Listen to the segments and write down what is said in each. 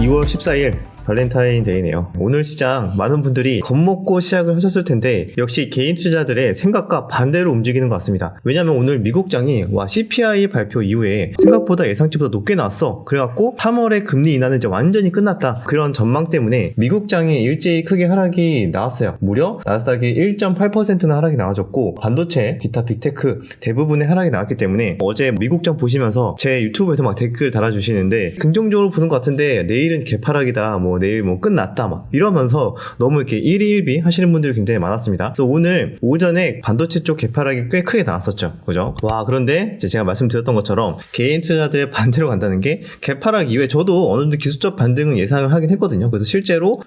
2월 14일 발렌타인데이네요. 오늘 시장 많은 분들이 겁먹고 시작을 하셨을 텐데 역시 개인 투자들의 생각과 반대로 움직이는 것 같습니다. 왜냐면 오늘 미국장이 CPI 발표 이후에 생각보다 예상치보다 높게 나왔어. 그래갖고 3월에 금리 인하는 이제 완전히 끝났다. 그런 전망 때문에 미국장이 일제히 크게 하락이 나왔어요. 무려 나스닥이 1.8%나 하락이 나와줬고 반도체, 기타 빅테크 대부분의 하락이 나왔기 때문에 어제 미국장 보시면서 제 유튜브에서 막 댓글 달아주시는데 긍정적으로 보는 것 같은데 내일은 개파락이다, 내일 끝났다 막 이러면서 너무 이렇게 일희일비 하시는 분들이 굉장히 많았습니다. 그래서 오늘 오전에 반도체 쪽 개파락이 꽤 크게 나왔었죠. 그죠? 그런데 제가 말씀드렸던 것처럼 개인 투자들의 반대로 간다는 게 개파락 이후에 저도 어느 정도 기술적 반등을 예상을 하긴 했거든요. 그래서 실제로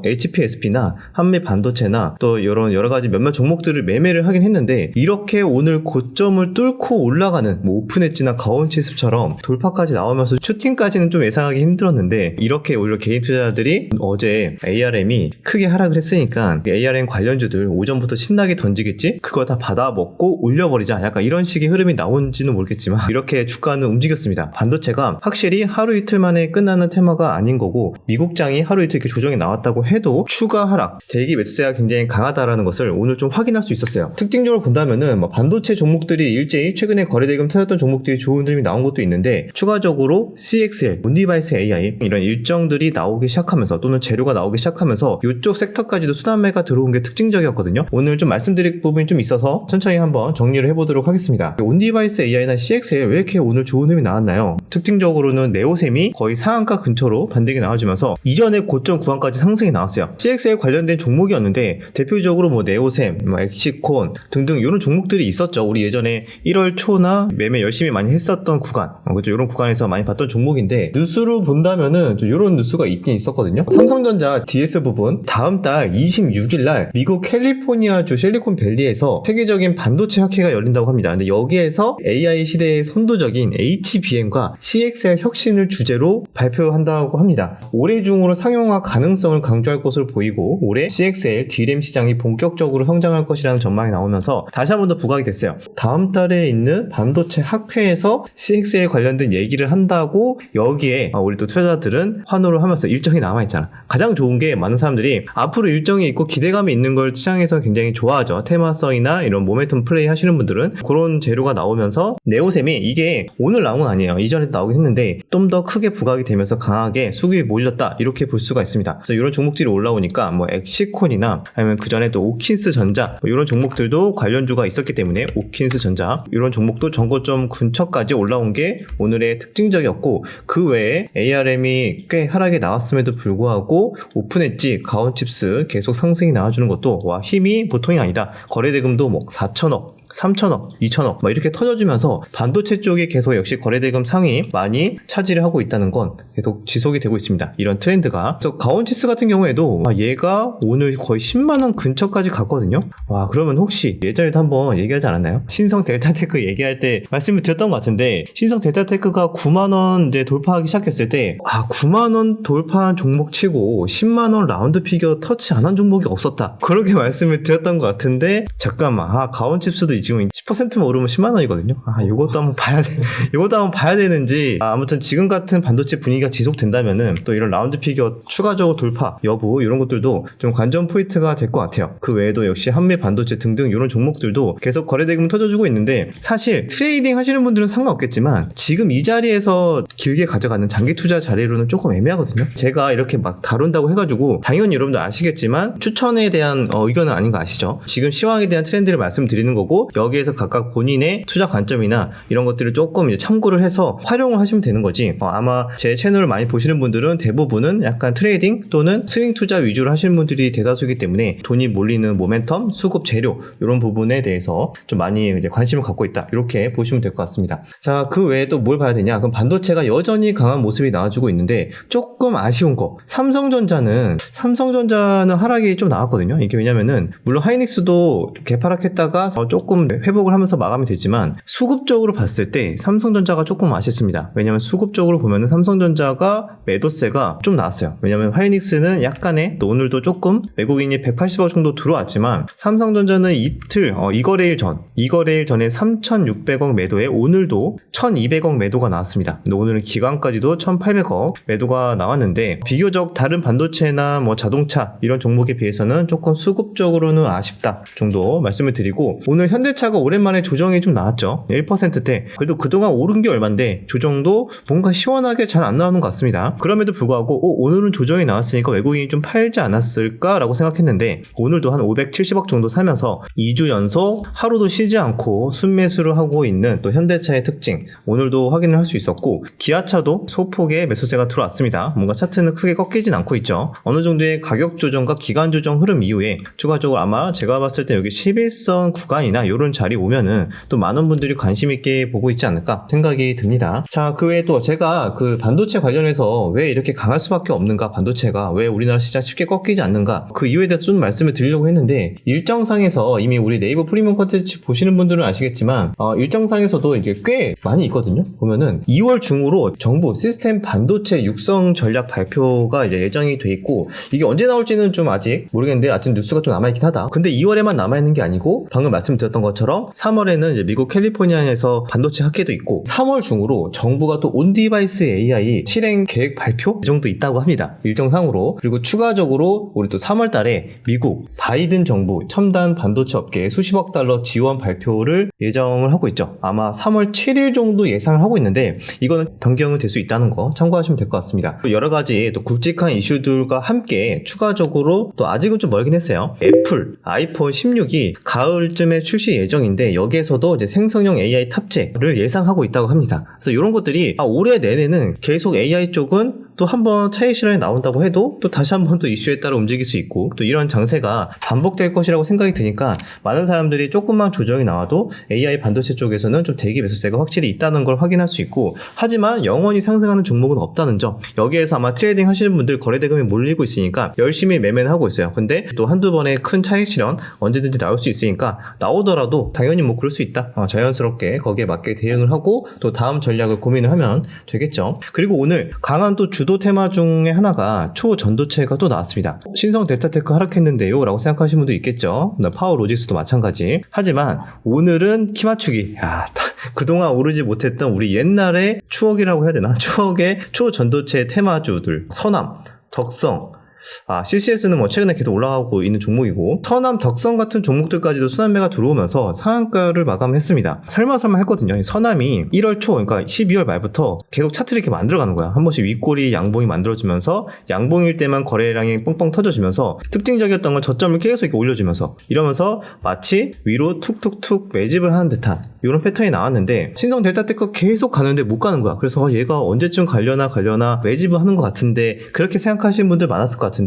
HPSP나 한미 반도체나 또 이런 여러 가지 몇몇 종목들을 매매를 하긴 했는데 이렇게 오늘 고점을 뚫고 올라가는 오픈엣지나 가온치습처럼 돌파까지 나오면서 슈팅까지는 좀 예상하기 힘들었는데 이렇게 오히려 개인 투자들이 어제 ARM이 크게 하락을 했으니까 ARM 관련주들 오전부터 신나게 던지겠지? 그거 다 받아먹고 올려버리자. 약간 이런 식의 흐름이 나온지는 모르겠지만 이렇게 주가는 움직였습니다. 반도체가 확실히 하루 이틀 만에 끝나는 테마가 아닌 거고 미국장이 하루 이틀 이렇게 조정이 나왔다고 해도 추가 하락, 대기 매수세가 굉장히 강하다라는 것을 오늘 좀 확인할 수 있었어요. 특징적으로 본다면은 반도체 종목들이 일제히 최근에 거래대금 터졌던 종목들이 좋은 흐름이 나온 것도 있는데 추가적으로 CXL, 온디바이스 AI 이런 일정들이 나오기 시작하면서 또는 재료가 나오기 시작하면서 이쪽 섹터까지도 순환매가 들어온 게 특징적이었거든요. 오늘 좀 말씀드릴 부분이 좀 있어서 천천히 한번 정리를 해보도록 하겠습니다. 온디바이스 AI나 CXL 왜 이렇게 오늘 좋은 흐름이 나왔나요? 특징적으로는 네오셈이 거의 상한가 근처로 반등이 나와주면서 이전에 고점 구간까지 상승이 나왔어요. CXL 관련된 종목이었는데 대표적으로 네오셈, 엑시콘 등등 이런 종목들이 있었죠. 우리 예전에 1월 초나 매매 열심히 많이 했었던 구간, 그렇죠? 이런 구간에서 많이 봤던 종목인데 뉴스로 본다면은 좀 이런 뉴스가 있긴 있었거든요. 삼성전자 DS 부분 다음 달 26일날 미국 캘리포니아주 실리콘밸리에서 세계적인 반도체 학회가 열린다고 합니다. 근데 여기에서 AI 시대의 선도적인 HBM과 CXL 혁신을 주제로 발표한다고 합니다. 올해 중으로 상용화 가능성을 강조할 것으로 보이고 올해 CXL D램 시장이 본격적으로 성장할 것이라는 전망이 나오면서 다시 한 번 더 부각이 됐어요. 다음 달에 있는 반도체 학회에서 CXL 관련된 얘기를 한다고 여기에 우리 또 투자자들은 환호를 하면서 일정이 남아있잖아. 가장 좋은 게 많은 사람들이 앞으로 일정이 있고 기대감이 있는 걸 시장에서 굉장히 좋아하죠. 테마성이나 이런 모멘텀 플레이 하시는 분들은 그런 재료가 나오면서 네오셈이 이게 오늘 나온 건 아니에요. 이전에도 나오긴 했는데 좀 더 크게 부각이 되면서 강하게 수급이 몰렸다 이렇게 볼 수가 있습니다. 그래서 이런 종목들이 올라오니까 엑시콘이나 아니면 그 전에 또 오킨스 전자 이런 종목들도 관련주가 있었기 때문에 오킨스 전자 이런 종목도 전고점 근처까지 올라온 게 오늘의 특징적이었고 그 외에 ARM이 꽤 하락이 나왔음에도 불구하고 오픈엣지, 가온칩스 계속 상승이 나와주는 것도 힘이 보통이 아니다. 거래대금도 4천억 3천억, 2천억 이렇게 터져주면서 반도체 쪽이 계속 역시 거래대금 상위 많이 차지를 하고 있다는 건 계속 지속이 되고 있습니다. 이런 트렌드가. 그래서 가온치스 같은 경우에도 얘가 오늘 거의 10만원 근처까지 갔거든요. 그러면 혹시 예전에도 한번 얘기하지 않았나요? 신성 델타테크 얘기할 때 말씀을 드렸던 것 같은데 신성 델타테크가 9만원 이제 돌파하기 시작했을 때 9만원 돌파한 종목 치고 10만원 라운드 피겨 터치 안 한 종목이 없었다. 그렇게 말씀을 드렸던 것 같은데 잠깐만 가온칩스도 지금 10%만 오르면 10만원이거든요. 이것도 한번 봐야 되는지. 아무튼 지금 같은 반도체 분위기가 지속된다면은 또 이런 라운드 피겨 추가적으로 돌파 여부 이런 것들도 좀 관전 포인트가 될 것 같아요. 그 외에도 역시 한미 반도체 등등 이런 종목들도 계속 거래대금을 터져주고 있는데 사실 트레이딩 하시는 분들은 상관없겠지만 지금 이 자리에서 길게 가져가는 장기 투자 자리로는 조금 애매하거든요. 제가 이렇게 다룬다고 해가지고 당연히 여러분들 아시겠지만 추천에 대한 의견은 아닌 거 아시죠? 지금 시황에 대한 트렌드를 말씀드리는 거고 여기에서 각각 본인의 투자 관점이나 이런 것들을 조금 이제 참고를 해서 활용을 하시면 되는 거지. 아마 제 채널을 많이 보시는 분들은 대부분은 약간 트레이딩 또는 스윙 투자 위주로 하시는 분들이 대다수이기 때문에 돈이 몰리는 모멘텀, 수급 재료 이런 부분에 대해서 좀 많이 이제 관심을 갖고 있다. 이렇게 보시면 될 것 같습니다. 자, 그 외에 또 뭘 봐야 되냐? 그럼 반도체가 여전히 강한 모습이 나와주고 있는데 조금 아쉬운 거. 삼성전자는 하락이 좀 나왔거든요. 이게 왜냐면은 물론 하이닉스도 개파락했다가 조금 조금 회복을 하면서 마감이 됐지만 수급적으로 봤을 때 삼성전자가 조금 아쉽습니다. 왜냐면 수급적으로 보면은 삼성전자가 매도세가 좀 나왔어요. 왜냐면 하이닉스는 약간의 또 오늘도 조금 외국인이 180억 정도 들어왔지만 삼성전자는 이틀 이 거래일 전에 3,600억 매도에 오늘도 1,200억 매도가 나왔습니다. 근데 오늘은 기관까지도 1,800억 매도가 나왔는데 비교적 다른 반도체나 뭐 자동차 이런 종목에 비해서는 조금 수급적으로는 아쉽다 정도 말씀을 드리고, 오늘 현대차가 오랜만에 조정이 좀 나왔죠. 1%대. 그래도 그동안 오른 게 얼만데 조정도 뭔가 시원하게 잘 안 나오는 것 같습니다. 그럼에도 불구하고 오늘은 조정이 나왔으니까 외국인이 좀 팔지 않았을까라고 생각했는데 오늘도 한 570억 정도 사면서 2주 연속 하루도 쉬지 않고 순매수를 하고 있는 또 현대차의 특징, 오늘도 확인을 할 수 있었고, 기아차도 소폭의 매수세가 들어왔습니다. 뭔가 차트는 크게 꺾이진 않고 있죠. 어느 정도의 가격 조정과 기간 조정 흐름 이후에 추가적으로 아마 제가 봤을 때 여기 11선 구간이나 이런 자리 오면은 또 많은 분들이 관심 있게 보고 있지 않을까 생각이 듭니다. 자, 그 외에 또 제가 그 반도체 관련해서 왜 이렇게 강할 수밖에 없는가, 반도체가 왜 우리나라 시장 쉽게 꺾이지 않는가, 그 이유에 대해서 좀 말씀을 드리려고 했는데, 일정상에서 이미 우리 네이버 프리미엄 콘텐츠 보시는 분들은 아시겠지만 일정상에서도 이게 꽤 많이 있거든요. 보면은 2월 중으로 정부 시스템 반도체 육성 전략 발표가 이제 예정이 돼 있고, 이게 언제 나올지는 좀 아직 모르겠는데 아직 뉴스가 좀 남아있긴 하다. 근데 2월에만 남아있는 게 아니고 방금 말씀드렸던 것처럼 3월에는 이제 미국 캘리포니아에서 반도체 학회도 있고, 3월 중으로 정부가 또 온디바이스 AI 실행 계획 발표 이 정도 있다고 합니다. 일정상으로. 그리고 추가적으로 우리 또 3월 달에 미국 바이든 정부 첨단 반도체 업계에 수십억 달러 지원 발표를 예정을 하고 있죠. 아마 3월 7일 정도 예상을 하고 있는데 이거는 변경이 될 수 있다는 거 참고하시면 될 것 같습니다. 또 여러 가지 또 굵직한 이슈들과 함께 추가적으로 또 아직은 좀 멀긴 했어요. 애플 아이폰 16이 가을쯤에 출시 예정인데 여기에서도 이제 생성형 AI 탑재를 예상하고 있다고 합니다. 그래서 이런 것들이 올해 내내는 계속 AI 쪽은 또 한번 차익 실현이 나온다고 해도 또 다시 한번 또 이슈에 따라 움직일 수 있고, 또 이런 장세가 반복될 것이라고 생각이 드니까 많은 사람들이 조금만 조정이 나와도 AI 반도체 쪽에서는 좀 대기 매수세가 확실히 있다는 걸 확인할 수 있고, 하지만 영원히 상승하는 종목은 없다는 점, 여기에서 아마 트레이딩 하시는 분들 거래대금이 몰리고 있으니까 열심히 매매는 하고 있어요. 근데 또 한두 번의 큰 차익 실현 언제든지 나올 수 있으니까 나오더라도 당연히 뭐 그럴 수 있다. 자연스럽게 거기에 맞게 대응을 하고 또 다음 전략을 고민을 하면 되겠죠. 그리고 오늘 강한 또 주도 테마 중에 하나가 초전도체가 또 나왔습니다. 신성 델타테크 하락했는데요 라고 생각하시는 분도 있겠죠. 파워로직스도 마찬가지. 하지만 오늘은 키 맞추기, 그동안 오르지 못했던 우리 옛날의 추억이라고 해야 되나? 추억의 초전도체 테마주들, 서남, 덕성, CCS는 뭐 최근에 계속 올라가고 있는 종목이고, 서남, 덕성 같은 종목들까지도 순환매가 들어오면서 상한가를 마감했습니다. 설마 했거든요. 서남이 1월 초, 그러니까 12월 말부터 계속 차트를 이렇게 만들어가는 거야. 한 번씩 윗꼬리 양봉이 만들어지면서 양봉일 때만 거래량이 뻥뻥 터져주면서 특징적이었던 건 저점을 계속 이렇게 올려주면서 이러면서 마치 위로 툭툭툭 매집을 하는 듯한 이런 패턴이 나왔는데, 신성 델타테크 계속 가는데 못 가는 거야. 그래서 얘가 언제쯤 가려나 매집을 하는 것 같은데, 그렇게 생각하시는 분들 많았을 것 같은데,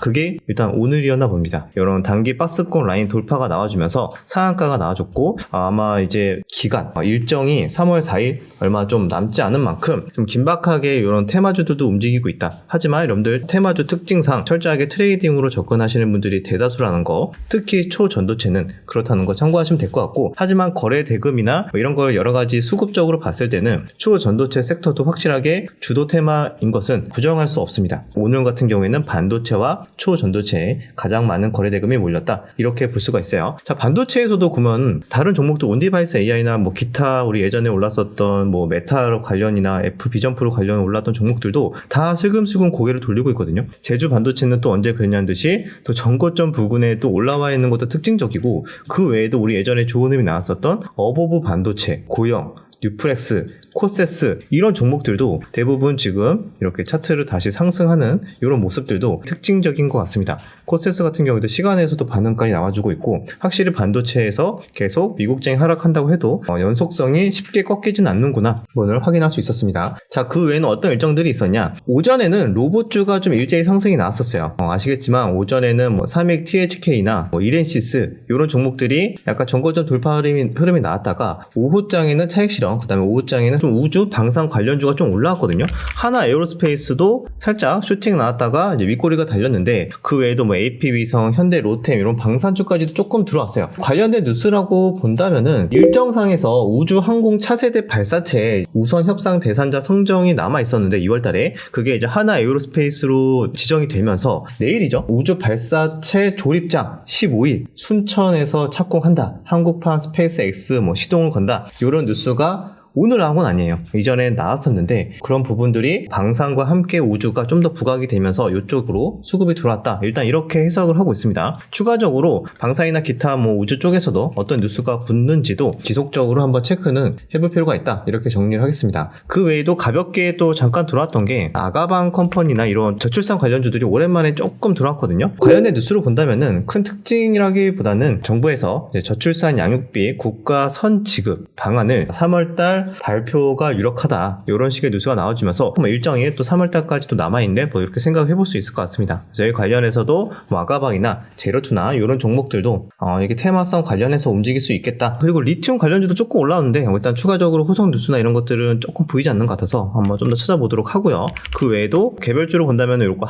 그게 일단 오늘이었나 봅니다. 이런 단기 박스권 라인 돌파가 나와주면서 상한가가 나와줬고, 아마 이제 기간 일정이 3월 4일 얼마 좀 남지 않은 만큼 좀 긴박하게 이런 테마주들도 움직이고 있다. 하지만 여러분들 테마주 특징상 철저하게 트레이딩으로 접근하시는 분들이 대다수라는 거, 특히 초전도체는 그렇다는 거 참고하시면 될 것 같고, 하지만 거래 대금이나 이런 걸 여러 가지 수급적으로 봤을 때는 초전도체 섹터도 확실하게 주도 테마인 것은 부정할 수 없습니다. 오늘 같은 경우에는 반도체와 초전도체에 가장 많은 거래 대금이 몰렸다, 이렇게 볼 수가 있어요. 자, 반도체에서도 보면 다른 종목도 온디바이스 AI나 뭐 기타 우리 예전에 올랐었던 뭐 메타 관련이나 애플 비전 프로 관련 올랐던 종목들도 다 슬금슬금 고개를 돌리고 있거든요. 제주 반도체는 또 언제 그랬냐는 듯이 또 전고점 부근에 또 올라와 있는 것도 특징적이고, 그 외에도 우리 예전에 좋은 의미 나왔었던 어보브 반도체, 고영, 뉴프렉스, 코세스 이런 종목들도 대부분 지금 이렇게 차트를 다시 상승하는 이런 모습들도 특징적인 것 같습니다. 코세스 같은 경우도 시간에서도 반응까지 나와주고 있고, 확실히 반도체에서 계속 미국장이 하락한다고 해도 연속성이 쉽게 꺾이진 않는구나, 오늘 확인할 수 있었습니다. 자, 그 외에는 어떤 일정들이 있었냐? 오전에는 로봇주가 좀 일제히 상승이 나왔었어요. 아시겠지만 오전에는 뭐 삼익 THK나 뭐 이렌시스 이런 종목들이 약간 전고점 돌파 흐름이 나왔다가 오후장에는 차익 실현, 있고요. 그 다음에 5장에는 좀 우주 방산 관련주가 좀 올라왔거든요. 하나 에어로스페이스도 살짝 슈팅 나왔다가 이제 윗꼬리가 달렸는데, 그 외에도 뭐 AP위성, 현대 로템 이런 방산주까지도 조금 들어왔어요. 관련된 뉴스라고 본다면은 일정상에서 우주 항공 차세대 발사체 우선 협상 대상자 선정이 남아 있었는데 2월달에 그게 이제 하나 에어로스페이스로 지정이 되면서 내일이죠. 우주 발사체 조립장 15일 순천에서 착공한다. 한국판 스페이스 X 뭐 시동을 건다. 이런 뉴스가 오늘 나온 건 아니에요. 이전에 나왔었는데 그런 부분들이 방산과 함께 우주가 좀 더 부각이 되면서 이쪽으로 수급이 들어왔다. 일단 이렇게 해석을 하고 있습니다. 추가적으로 방산이나 기타 뭐 우주 쪽에서도 어떤 뉴스가 붙는지도 지속적으로 한번 체크는 해볼 필요가 있다. 이렇게 정리를 하겠습니다. 그 외에도 가볍게 또 잠깐 들어왔던 게 아가방 컴퍼니나 이런 저출산 관련주들이 오랜만에 조금 들어왔거든요. 관련된 뉴스로 본다면은 큰 특징이라기보다는 정부에서 이제 저출산 양육비 국가 선지급 방안을 3월달 발표가 유력하다. 이런 식의 뉴스가 나와주면서 뭐 일정이 또 3월달까지도 남아있네. 뭐 이렇게 생각해 볼 수 있을 것 같습니다. 그래서 이 관련해서도 뭐 아가방이나 제로투나 이런 종목들도 이게 테마성 관련해서 움직일 수 있겠다. 그리고 리튬 관련주도 조금 올라오는데 일단 추가적으로 후속 뉴스나 이런 것들은 조금 보이지 않는 것 같아서 한번 좀 더 찾아보도록 하고요. 그 외에도 개별주로 본다면 이렇게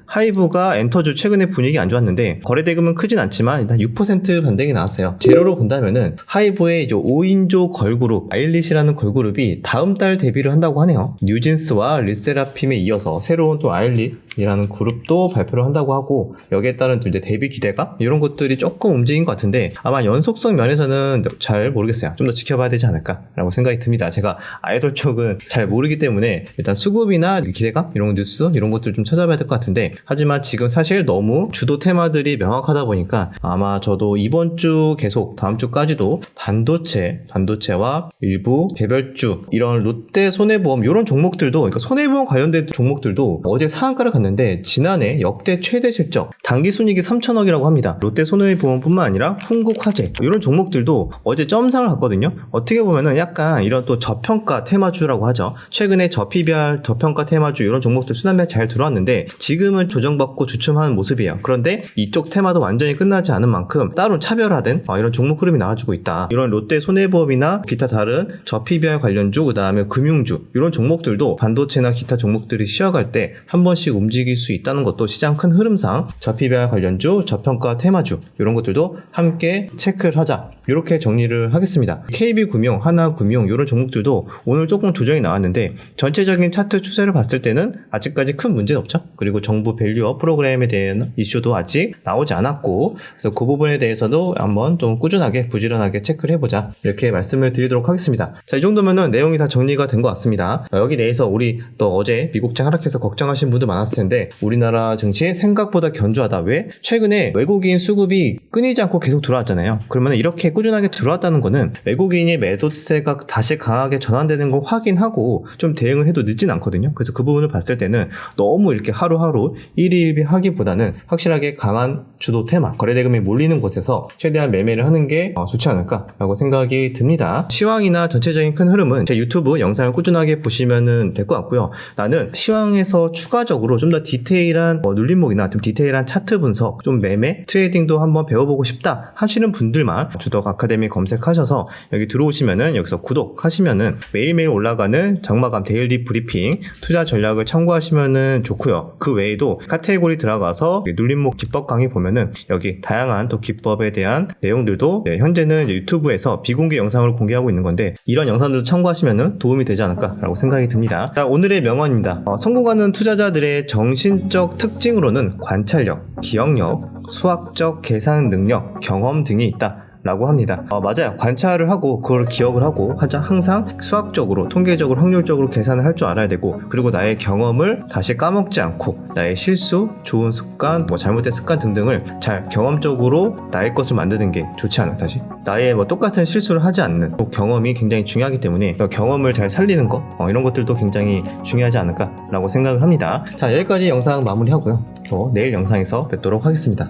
하이브가 엔터주 최근에 분위기 안 좋았는데 거래 대금은 크진 않지만 일단 6% 반등이 나왔어요. 재료로 본다면은 하이브의 이제 5인조 걸그룹 아일릿이라는 걸그룹이 다음 달 데뷔를 한다고 하네요. 뉴진스와 르세라핌에 이어서 새로운 또 아일릿이라는 그룹도 발표를 한다고 하고, 여기에 따른 또 이제 데뷔 기대감 이런 것들이 조금 움직인 것 같은데 아마 연속성 면에서는 잘 모르겠어요. 좀 더 지켜봐야 되지 않을까라고 생각이 듭니다. 제가 아이돌 쪽은 잘 모르기 때문에 일단 수급이나 기대감 이런 뉴스 이런 것들 좀 찾아봐야 될 것 같은데, 하지만 지금 사실 너무 주도 테마들이 명확하다 보니까 아마 저도 이번 주 계속 다음 주까지도 반도체와 일부 개별주 이런 롯데 손해보험 이런 종목들도, 그러니까 손해보험 관련된 종목들도 어제 상한가를 갔는데 지난해 역대 최대 실적 당기순이익이 3천억이라고 합니다. 롯데 손해보험뿐만 아니라 흥국화재 이런 종목들도 어제 점상을 갔거든요. 어떻게 보면은 약간 이런 또 저평가 테마주라고 하죠. 최근에 저PBR 저평가 테마주 이런 종목들 순환매 잘 들어왔는데 지금은 조정받고 주춤하는 모습이에요. 그런데 이쪽 테마도 완전히 끝나지 않은 만큼 따로 차별화된 이런 종목 흐름이 나와주고 있다. 이런 롯데 손해보험이나 기타 다른 저PBR 관련주, 그 다음에 금융주 이런 종목들도 반도체나 기타 종목들이 쉬어갈 때 한 번씩 움직일 수 있다는 것도 시장 큰 흐름상 저PBR 관련주, 저평가 테마주 이런 것들도 함께 체크를 하자. 이렇게 정리를 하겠습니다. KB금융, 하나금융 이런 종목들도 오늘 조금 조정이 나왔는데 전체적인 차트 추세를 봤을 때는 아직까지 큰 문제는 없죠. 그리고 정부 밸류업 프로그램에 대한 이슈도 아직 나오지 않았고, 그래서 그 부분에 대해서도 한번 좀 꾸준하게 부지런하게 체크를 해보자. 이렇게 말씀을 드리도록 하겠습니다. 자, 이 정도면은 내용이 다 정리가 된 것 같습니다. 여기 내에서 우리 또 어제 미국장 하락해서 걱정하신 분들 많았을 텐데 우리나라 증시 생각보다 견조하다. 왜? 최근에 외국인 수급이 끊이지 않고 계속 들어왔잖아요. 그러면 이렇게 꾸준하게 들어왔다는 거는 외국인의 매도세가 다시 강하게 전환되는 걸 확인하고 좀 대응을 해도 늦진 않거든요. 그래서 그 부분을 봤을 때는 너무 이렇게 하루하루 일일비 하기보다는 확실하게 강한 주도 테마, 거래대금이 몰리는 곳에서 최대한 매매를 하는 게 좋지 않을까라고 생각이 듭니다. 시황이나 전체적인 큰 흐름은 제 유튜브 영상을 꾸준하게 보시면 될 것 같고요. 나는 시황에서 추가적으로 좀 더 디테일한 눌림목이나 좀 디테일한 차트 분석, 좀 매매, 트레이딩도 한번 배워보고 싶다 하시는 분들만 주덕 아카데미 검색하셔서 여기 들어오시면은 여기서 구독하시면은 매일매일 올라가는 장마감 데일리 브리핑 투자 전략을 참고하시면은 좋고요. 그 외에도 카테고리 들어가서 눌림목 기법 강의 보면은 여기 다양한 또 기법에 대한 내용들도 현재는 유튜브에서 비공개 영상으로 공개하고 있는 건데 이런 영상들도 참고하시면은 도움이 되지 않을까라고 생각이 듭니다. 자, 오늘의 명언입니다. 성공하는 투자자들의 정신적 특징으로는 관찰력, 기억력, 수학적 계산 능력, 경험 등이 있다 라고 합니다. 맞아요. 관찰을 하고 그걸 기억을 하고 항상 수학적으로 통계적으로 확률적으로 계산을 할 줄 알아야 되고, 그리고 나의 경험을 다시 까먹지 않고 나의 실수, 좋은 습관, 잘못된 습관 등등을 잘 경험적으로 나의 것을 만드는 게 좋지 않을까. 다시 나의 똑같은 실수를 하지 않는 경험이 굉장히 중요하기 때문에 경험을 잘 살리는 거 이런 것들도 굉장히 중요하지 않을까 라고 생각을 합니다. 자, 여기까지 영상 마무리하고요. 또 내일 영상에서 뵙도록 하겠습니다.